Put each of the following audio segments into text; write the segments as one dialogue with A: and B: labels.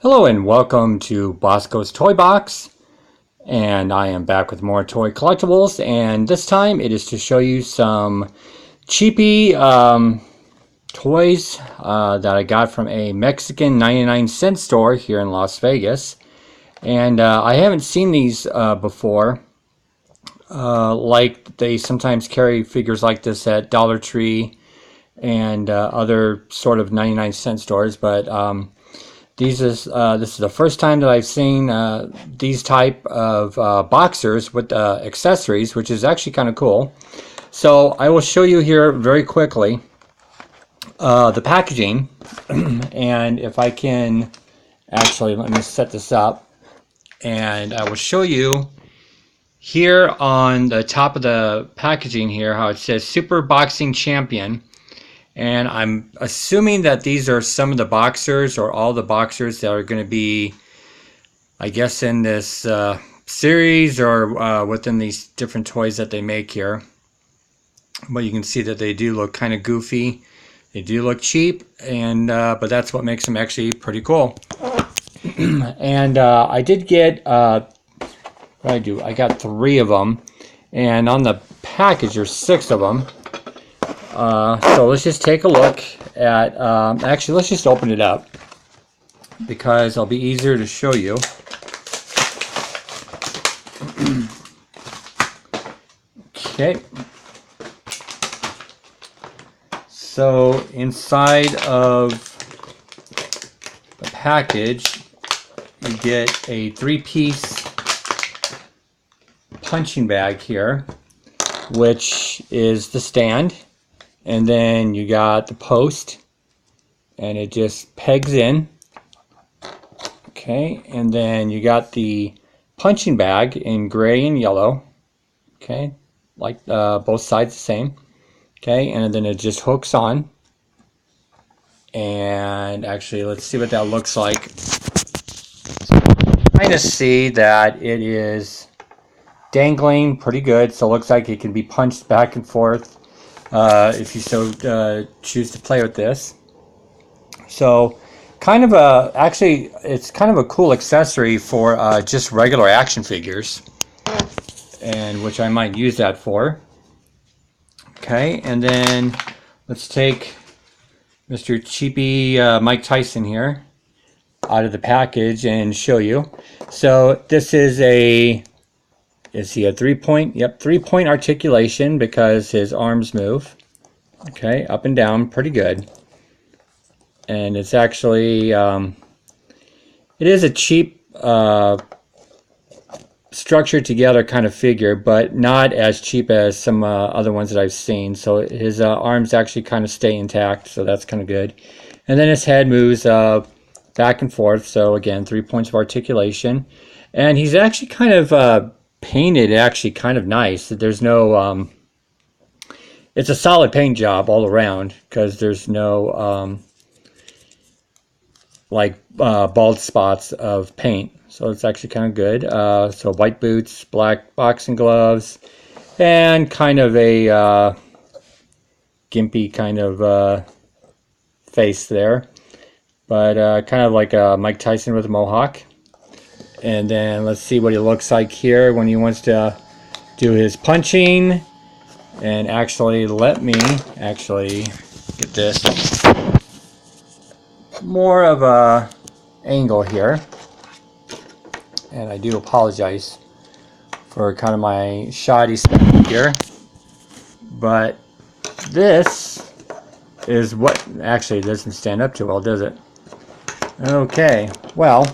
A: Hello and welcome to Bosco's Toy Box, and I am back with more toy collectibles, and this time it is to show you some cheapy toys that I got from a Mexican 99-cent store here in Las Vegas. And I haven't seen these before. Like they sometimes carry figures like this at Dollar Tree and other sort of 99-cent stores, but this is the first time that I've seen these type of boxers with accessories, which is actually kind of cool. So I will show you here very quickly the packaging, and if I can actually, let me set this up, and I will show you here on the top of the packaging here how it says Super Boxing Champion. And I'm assuming that these are some of the boxers or all the boxers that are going to be, I guess, in this series or within these different toys that they make here. But you can see that they do look kind of goofy. They do look cheap, and but that's what makes them actually pretty cool. And I did get, I got 3 of them. And on the package, there's 6 of them. So let's just take a look at, actually let's just open it up because it'll be easier to show you. Okay. So inside of the package you get a 3-piece punching bag here, which is the stand. And then you got the post, and it just pegs in. Okay, and then you got the punching bag in gray and yellow. Okay, like both sides the same. Okay, and then it just hooks on. And actually, let's see what that looks like. Kind of see that it is dangling pretty good, so it looks like it can be punched back and forth. If you so choose to play with this. So kind of actually it's kind of a cool accessory for just regular action figures, and which I might use that for. Okay, and then let's take Mr. Cheapy Mike Tyson here out of the package and show you. So this is is he a 3-point? Yep, 3-point articulation because his arms move. Okay, up and down, pretty good. And it's actually, it is a cheap, structured together kind of figure, but not as cheap as some other ones that I've seen. So his arms actually kind of stay intact, so that's kind of good. And then his head moves back and forth, so again, 3 points of articulation. And he's actually kind of painted actually kind of nice. There's no it's a solid paint job all around because there's no bald spots of paint, so it's actually kind of good. So white boots, black boxing gloves, and kind of a gimpy kind of face there, but kind of like Mike Tyson with a mohawk. And then let's see what he looks like here when he wants to do his punching. And actually, let me actually get this more of a angle here. And I do apologize for kind of my shoddy stuff here. But this is what actually it doesn't stand up too well, does it? Okay, well.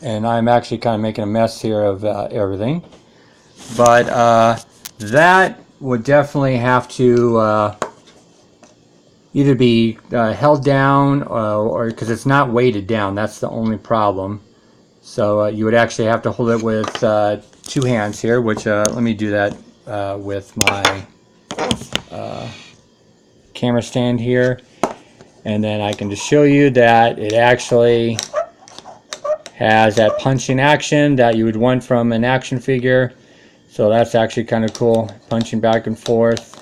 A: And I'm actually kind of making a mess here of everything. But that would definitely have to either be held down or because it's not weighted down. That's the only problem. So you would actually have to hold it with 2 hands here, which let me do that with my camera stand here. And then I can just show you that it actually has that punching action that you would want from an action figure. So that's actually kind of cool. Punching back and forth.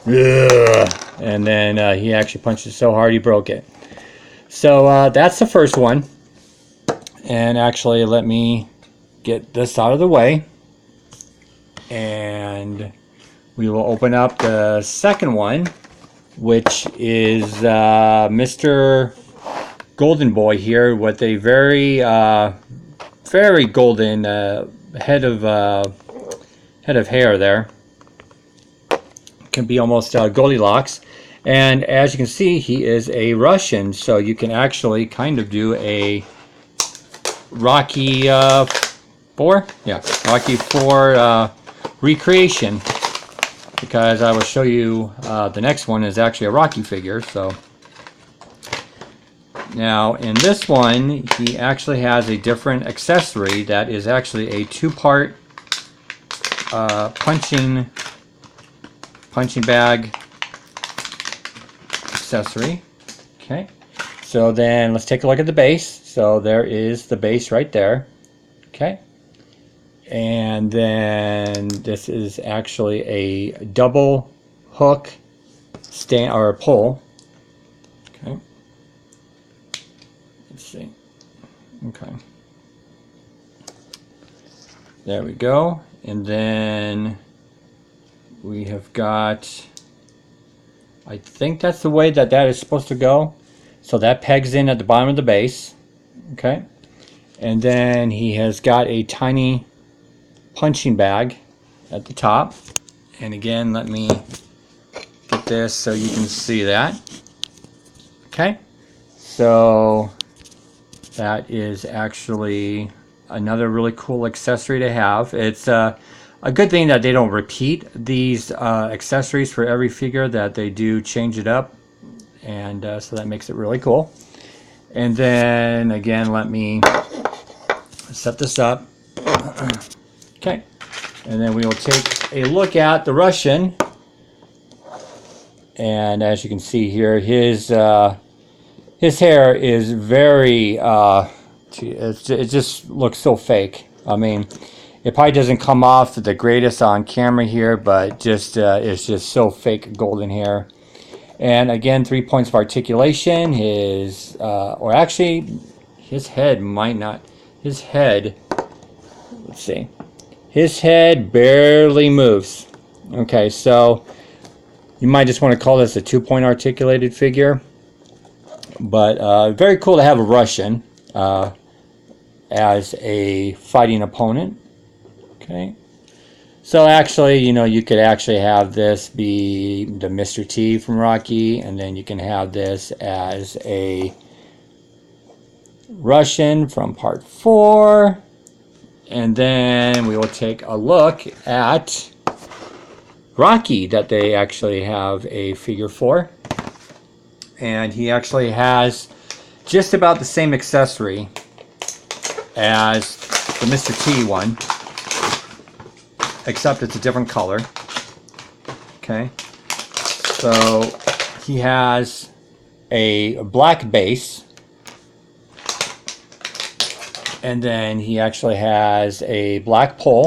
A: And then he actually punched it so hard he broke it. So that's the first one. And actually, let me get this out of the way. And we will open up the second one, which is Mr. Golden Boy here with a very, very golden head of hair there. Can be almost Goldilocks. And as you can see, he is a Russian, so you can actually kind of do a Rocky 4? Yeah, Rocky 4 recreation, because I will show you the next one is actually a Rocky figure. So now in this one, he actually has a different accessory that is actually a two-part punching bag accessory. Okay, so then let's take a look at the base. So there is the base right there. Okay, and then this is actually a double hook stand or pull. Okay, let's see. Okay, there we go. And then we have got, I think that's the way that is supposed to go. So that pegs in at the bottom of the base. Okay, and then he has got a tiny punching bag at the top. And again, let me get this so you can see that. Okay, so that is actually another really cool accessory to have. It's a good thing that they don't repeat these accessories for every figure, that they do change it up, and so that makes it really cool. And then again, let me set this up. Okay, and then we will take a look at the Russian, and as you can see here, his hair is very it just looks so fake. I mean, it probably doesn't come off the greatest on camera here, but just it's just so fake golden hair. And again, 3 points of articulation. His or actually his head might not, his head, let's see, his head barely moves. Okay, so you might just want to call this a 2-point articulated figure, but very cool to have a Russian as a fighting opponent. Okay, so actually, you know, you could actually have this be the Mr. T from Rocky, and then you can have this as a Russian from Part 4, and then we will take a look at Rocky that they actually have a figure for, and he actually has just about the same accessory as the Mr. T one, except it's a different color. Okay, so he has a black base, and then he actually has a black pole.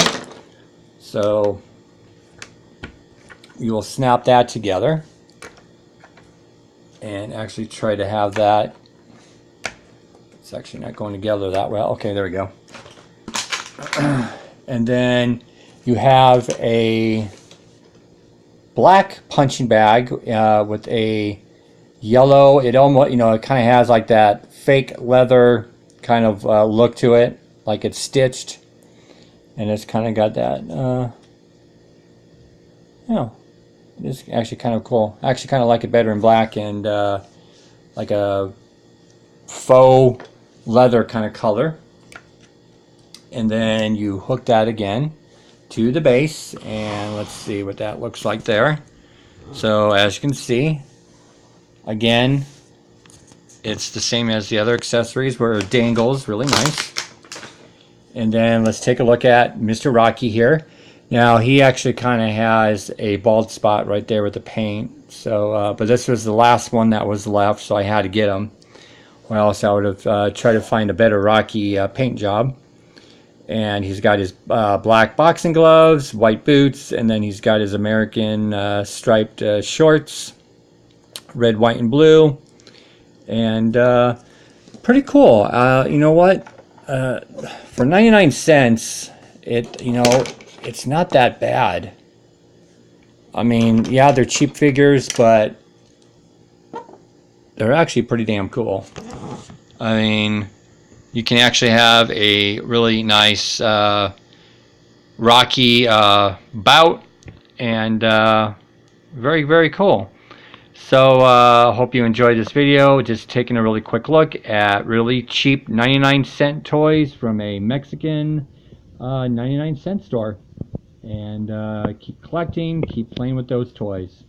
A: So you will snap that together and actually try to have that. It's actually not going together that well. Okay, there we go. And then you have a black punching bag with a yellow. It almost, you know, it kind of has like that fake leather kind of look to it, like it's stitched, and it's kind of got that. It's actually kind of cool. I actually kind of like it better in black and like a faux leather kind of color. And then you hook that again to the base, and let's see what that looks like there. So as you can see, again, it's the same as the other accessories where it dangles really nice. And then let's take a look at Mr. Rocky here. Now he actually kind of has a bald spot right there with the paint. So, but this was the last one that was left, so I had to get him, or else I would have tried to find a better Rocky paint job. And he's got his black boxing gloves, white boots, and then he's got his American striped shorts, red, white, and blue. and pretty cool. You know what? For 99 cents, it's not that bad. I mean, yeah, they're cheap figures, but they're actually pretty damn cool. I mean, you can actually have a really nice Rocky bout, and very, very cool. So hope you enjoyed this video. Just taking a really quick look at really cheap 99-cent toys from a Mexican 99-cent store. And keep collecting, keep playing with those toys.